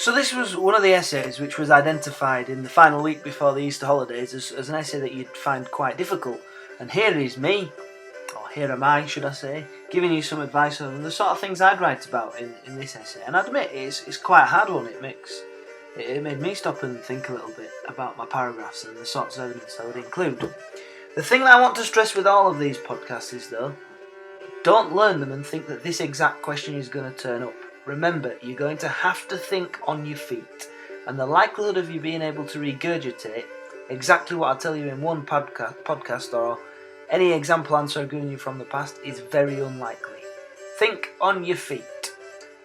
So this was one of the essays which was identified in the final week before the Easter holidays as an essay that you'd find quite difficult. And here is me, or here am I, should I say, giving you some advice on the sort of things I'd write about in this essay. And I admit it's quite a hard one. It made me stop and think a little bit about my paragraphs and the sorts of evidence I would include. The thing that I want to stress with all of these podcasts is, though, don't learn them and think that this exact question is going to turn up. Remember, you're going to have to think on your feet, and the likelihood of you being able to regurgitate exactly what I tell you in one podcast or any example answer I've given you from the past is very unlikely. Think on your feet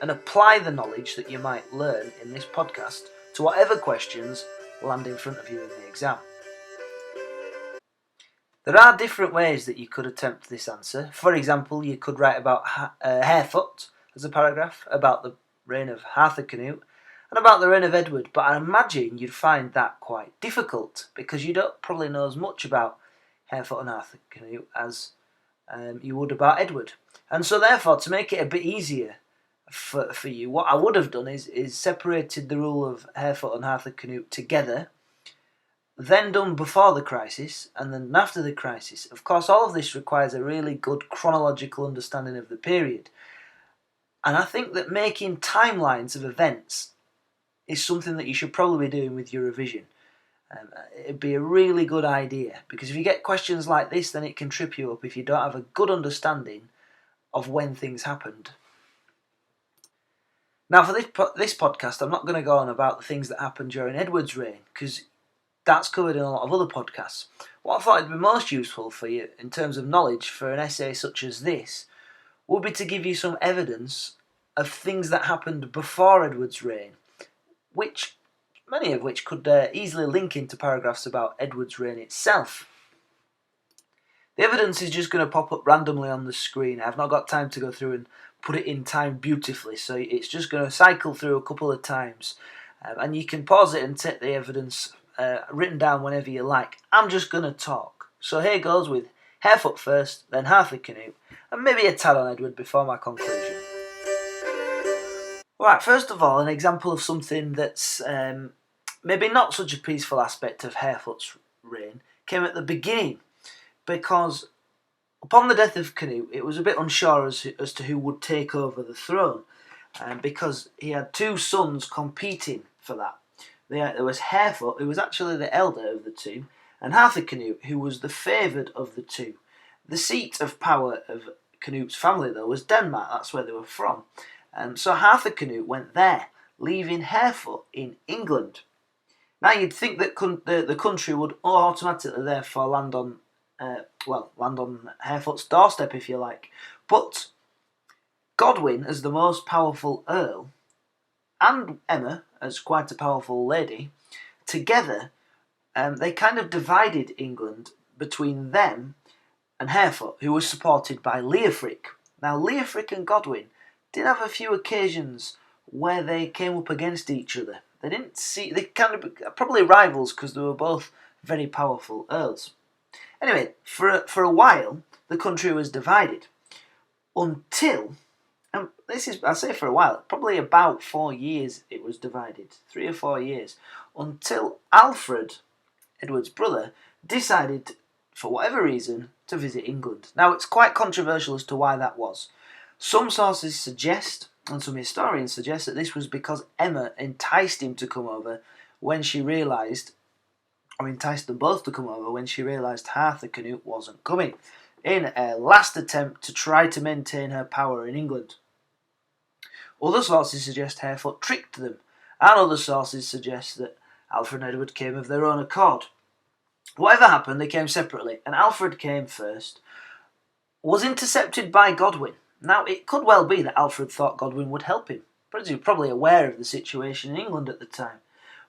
and apply the knowledge that you might learn in this podcast to whatever questions land in front of you in the exam. There are different ways that you could attempt this answer. For example, you could write about Harefoot as a paragraph, about the reign of Harthacnut, and about the reign of Edward, but I imagine you'd find that quite difficult because you don't probably know as much about Harefoot and Harthacnut as you would about Edward. And so therefore, to make it a bit easier for you, what I would have done is separated the rule of Harefoot and Harthacnut together, then done before the crisis, and then after the crisis. Of course, all of this requires a really good chronological understanding of the period. And I think that making timelines of events is something that you should probably be doing with your revision. It'd be a really good idea, because if you get questions like this, then it can trip you up if you don't have a good understanding of when things happened. Now, for this podcast, I'm not going to go on about the things that happened during Edward's reign, because that's covered in a lot of other podcasts. What I thought would be most useful for you in terms of knowledge for an essay such as this would be to give you some evidence of things that happened before Edward's reign, many of which could easily link into paragraphs about Edward's reign itself. The evidence is just going to pop up randomly on the screen. I've not got time to go through and put it in time beautifully, so it's just going to cycle through a couple of times. And you can pause it and take the evidence written down whenever you like. I'm just going to talk. So here goes with Harefoot first, then Harthacnut, and maybe a tad on Edward before my conclusion. Right, first of all, an example of something that's maybe not such a peaceful aspect of Harefoot's reign came at the beginning, because upon the death of Canute, it was a bit unsure as to who would take over the throne, because he had two sons competing for that. There was Harefoot, who was actually the elder of the two, and Harthacnut, who was the favoured of the two. The seat of power of Canut's family, though, was Denmark. That's where they were from. So Harthacnut went there, leaving Harefoot in England. Now you'd think that the country would automatically therefore land on Harefoot's doorstep, if you like. But Godwin, as the most powerful earl, and Emma, as quite a powerful lady, together, they kind of divided England between them and Harefoot, who was supported by Leofric. Now, Leofric and Godwin did have a few occasions where they came up against each other. They kind of probably rivals because they were both very powerful earls. Anyway, for a while, the country was divided until, and I say for a while, probably about 4 years it was divided, 3 or 4 years, until Alfred, Edward's brother, decided, for whatever reason, to visit England. Now, it's quite controversial as to why that was. Some sources suggest, and some historians suggest, that this was because Emma enticed him to come over when she realised, or enticed them both to come over when she realised Harthacnut wasn't coming, in a last attempt to try to maintain her power in England. Other sources suggest Harefoot tricked them, and other sources suggest that Alfred and Edward came of their own accord. Whatever happened, they came separately, and Alfred came first, was intercepted by Godwin. Now, it could well be that Alfred thought Godwin would help him, because he was probably aware of the situation in England at the time.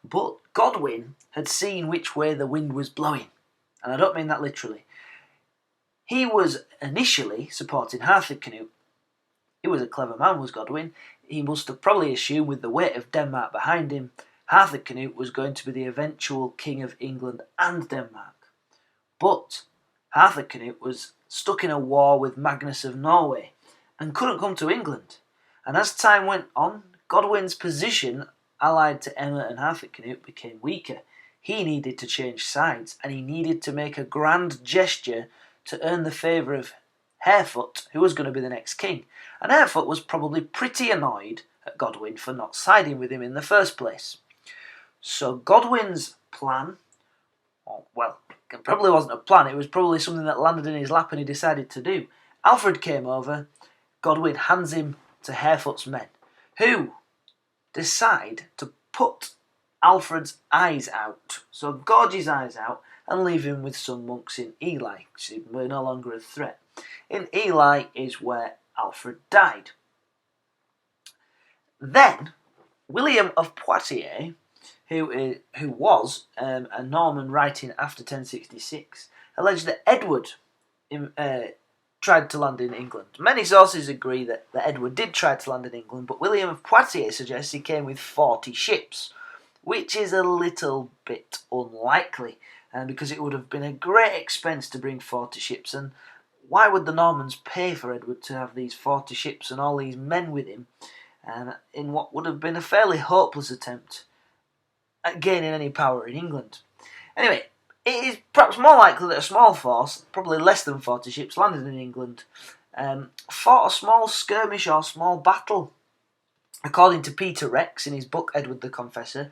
But Godwin had seen which way the wind was blowing, and I don't mean that literally. He was initially supporting Harthacnut. He was a clever man, was Godwin. He must have probably assumed, with the weight of Denmark behind him, Harthacnut was going to be the eventual king of England and Denmark. But Harthacnut was stuck in a war with Magnus of Norway and couldn't come to England. And as time went on, Godwin's position allied to Emma and Harthacnut, became weaker. He needed to change sides, and he needed to make a grand gesture to earn the favour of Harefoot, who was going to be the next king. And Harefoot was probably pretty annoyed at Godwin for not siding with him in the first place. So Godwin's plan, well, it probably wasn't a plan, it was probably something that landed in his lap and he decided to do. Alfred came over, Godwin hands him to Harefoot's men, who decide to put Alfred's eyes out, so gouge his eyes out and leave him with some monks in Ely, because he were no longer a threat. In Ely is where Alfred died. Then, William of Poitiers, who was a Norman writing after 1066, alleged that Edward tried to land in England. Many sources agree that Edward did try to land in England, but William of Poitiers suggests he came with 40 ships, which is a little bit unlikely, because it would have been a great expense to bring 40 ships, and why would the Normans pay for Edward to have these 40 ships and all these men with him, in what would have been a fairly hopeless attempt at gaining any power in England? Anyway, it is perhaps more likely that a small force, probably less than 40 ships, landed in England, fought a small skirmish or small battle, according to Peter Rex in his book Edward the Confessor,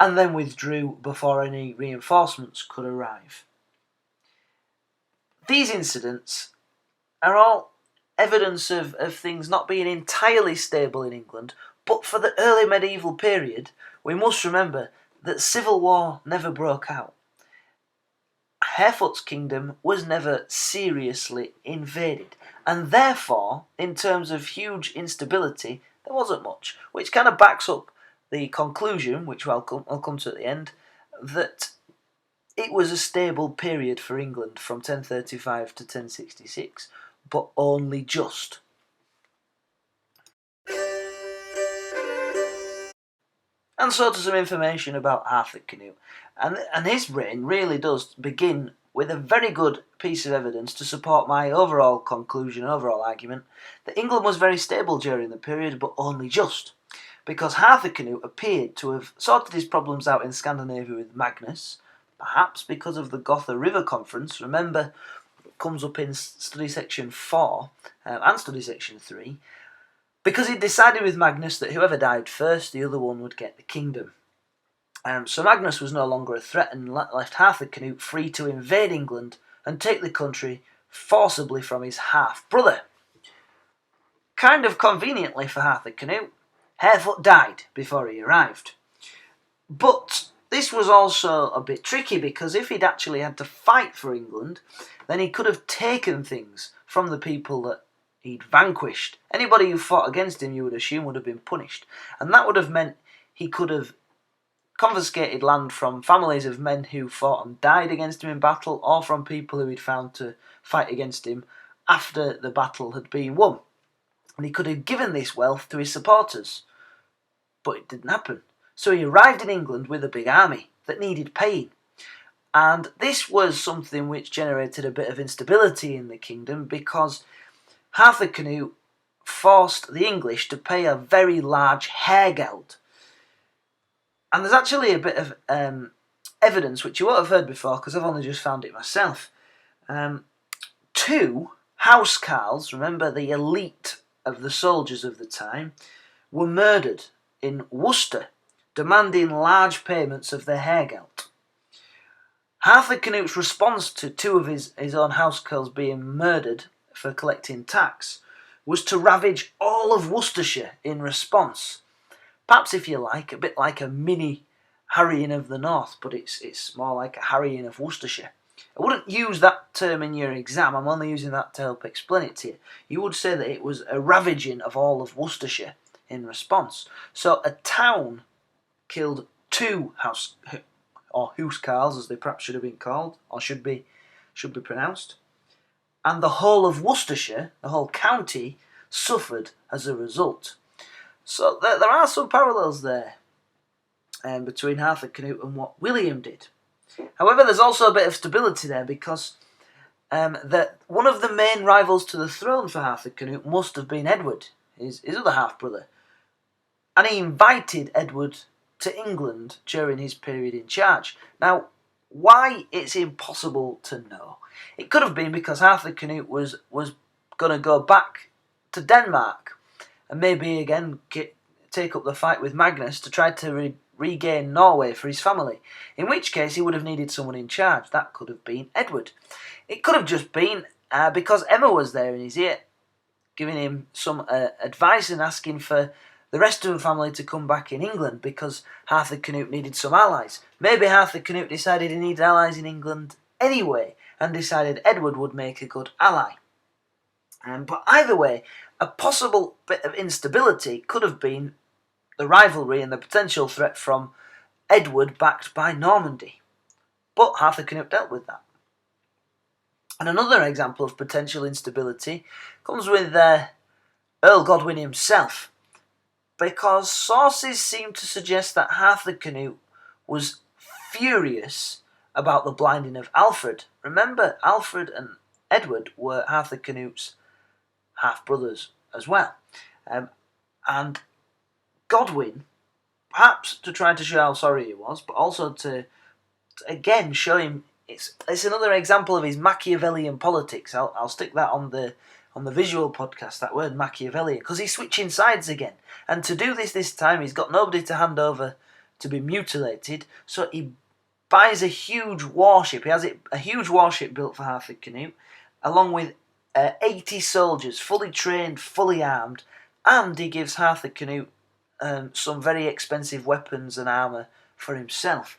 and then withdrew before any reinforcements could arrive. These incidents are all evidence of things not being entirely stable in England, but for the early medieval period, we must remember that civil war never broke out. Harefoot's kingdom was never seriously invaded, and therefore, in terms of huge instability, there wasn't much, which kind of backs up the conclusion, which I'll come to at the end, that it was a stable period for England from 1035 to 1066, but only just. And so to some information about Harthacnut. And his reign really does begin with a very good piece of evidence to support my overall conclusion, overall argument, that England was very stable during the period, but only just. Because Harthacnut appeared to have sorted his problems out in Scandinavia with Magnus, perhaps because of the Gotha River Conference. Remember, it comes up in study section 4 and study section 3, because he decided with Magnus that whoever died first, the other one would get the kingdom. So Magnus was no longer a threat and left Harthacnut free to invade England and take the country forcibly from his half-brother. Kind of conveniently for Harthacnut, Harefoot died before he arrived. But this was also a bit tricky, because if he'd actually had to fight for England, then he could have taken things from the people that he'd vanquished. Anybody who fought against him, you would assume, would have been punished. And that would have meant he could have confiscated land from families of men who fought and died against him in battle, or from people who he'd found to fight against him after the battle had been won. And he could have given this wealth to his supporters. But it didn't happen. So he arrived in England with a big army that needed paying. And this was something which generated a bit of instability in the kingdom, because Harthacnut forced the English to pay a very large hairgeld. And there's actually a bit of evidence, which you won't have heard before, because I've only just found it myself. 2 housecarls, remember the elite of the soldiers of the time, were murdered in Worcester, demanding large payments of their hairgeld. Harthacnut's response to 2 of his own housecarls being murdered for collecting tax was to ravage all of Worcestershire in response. Perhaps, if you like, a bit like a mini harrying of the north, but it's more like a harrying of Worcestershire. I wouldn't use that term in your exam, I'm only using that to help explain it to you. You would say that it was a ravaging of all of Worcestershire in response. So a town killed 2 housecarls, as they perhaps should have been called, or should be pronounced, and the whole of Worcestershire, the whole county, suffered as a result. So there are some parallels there between Harthacnut and what William did. However, there's also a bit of stability there, because that one of the main rivals to the throne for Harthacnut must have been Edward, his other half-brother. And he invited Edward to England during his period in charge. Now, why, it's impossible to know. It could have been because Arthur Canute was going to go back to Denmark and maybe again take up the fight with Magnus to try to regain Norway for his family, in which case he would have needed someone in charge. That could have been Edward. It could have just been because Emma was there in his ear, giving him some advice and asking for the rest of the family to come back in England because Arthur Canute needed some allies. Maybe Arthur Canute decided he needed allies in England anyway and decided Edward would make a good ally. But either way, a possible bit of instability could have been the rivalry and the potential threat from Edward backed by Normandy. But Arthur Canute dealt with that. And another example of potential instability comes with Earl Godwin himself, because sources seem to suggest that Arthur Canute was furious about the blinding of Alfred. Remember, Alfred and Edward were Arthur Canute's half-brothers as well. And Godwin, perhaps to try to show how sorry he was, but also to again show him it's another example of his Machiavellian politics. I'll stick that on the visual podcast, that word Machiavellian, because he's switching sides again. And to do this time, he's got nobody to hand over to be mutilated, so he buys a huge warship. He has a huge warship built for Arthur Canute, along with 80 soldiers, fully trained, fully armed, and he gives Arthur Canute some very expensive weapons and armour for himself,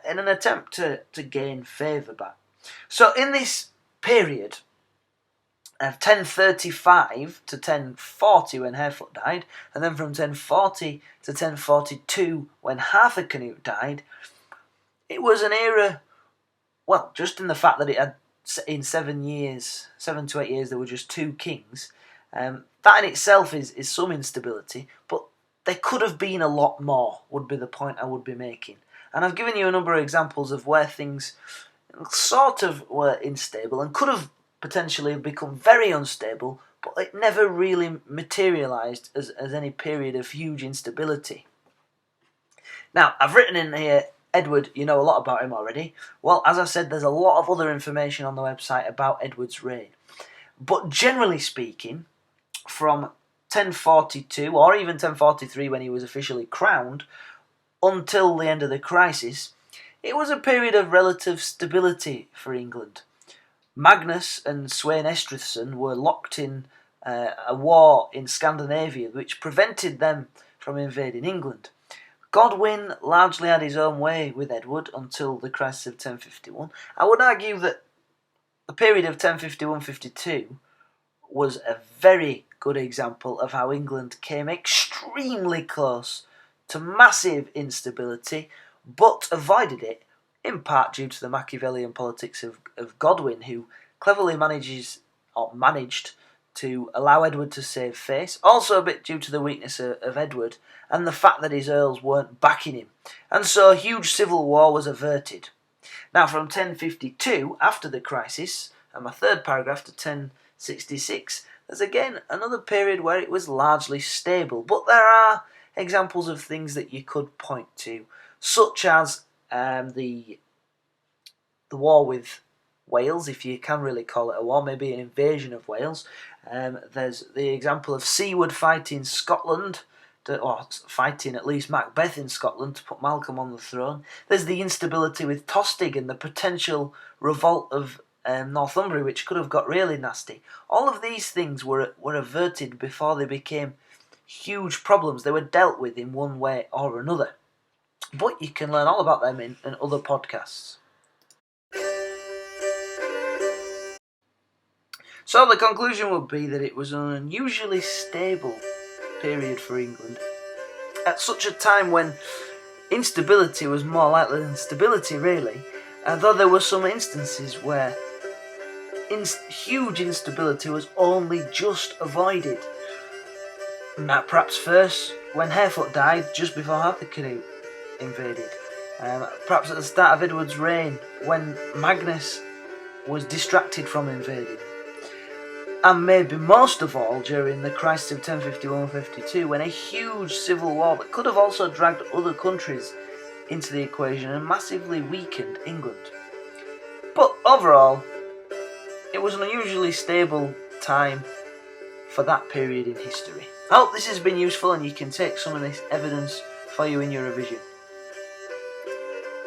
in an attempt to gain favour back. So in this period of 1035 to 1040 when Harefoot died, and then from 1040 to 1042 when Arthur Canute died, it was an era, well, just in the fact that it had, in 7 to 8 years, there were just 2 kings. That in itself is some instability, but there could have been a lot more, would be the point I would be making. And I've given you a number of examples of where things sort of were unstable and could have potentially become very unstable, but it never really materialised as any period of huge instability. Now, I've written in here, Edward, you know a lot about him already. Well, as I said, there's a lot of other information on the website about Edward's reign. But generally speaking, from 1042 or even 1043 when he was officially crowned, until the end of the crisis, it was a period of relative stability for England. Magnus and Sweyn Estrithson were locked in a war in Scandinavia which prevented them from invading England. Godwin largely had his own way with Edward until the crisis of 1051. I would argue that the period of 1051-52 was a very good example of how England came extremely close to massive instability, but avoided it, in part due to the Machiavellian politics of Godwin, who cleverly managed to allow Edward to save face, also a bit due to the weakness of Edward, and the fact that his earls weren't backing him, and so a huge civil war was averted. Now from 1052, after the crisis, and my third paragraph, to 1066, there's again another period where it was largely stable, but there are examples of things that you could point to, such as the war with Wales, if you can really call it a war, maybe an invasion of Wales. There's the example of Siward fighting Scotland, or fighting at least Macbeth in Scotland to put Malcolm on the throne. There's the instability with Tostig and the potential revolt of Northumbria, which could have got really nasty. All of these things were averted before they became huge problems. They were dealt with in one way or another. But you can learn all about them in other podcasts. So the conclusion would be that it was an unusually stable period for England at such a time when instability was more likely than stability, really, though there were some instances where huge instability was only just avoided. Perhaps first when Harefoot died, just before Arthur Canute invaded. Perhaps at the start of Edward's reign, when Magnus was distracted from invading. And maybe most of all during the crisis of 1051-52, when a huge civil war that could have also dragged other countries into the equation and massively weakened England. But overall, it was an unusually stable time for that period in history. I hope this has been useful and you can take some of this evidence for you in your revision.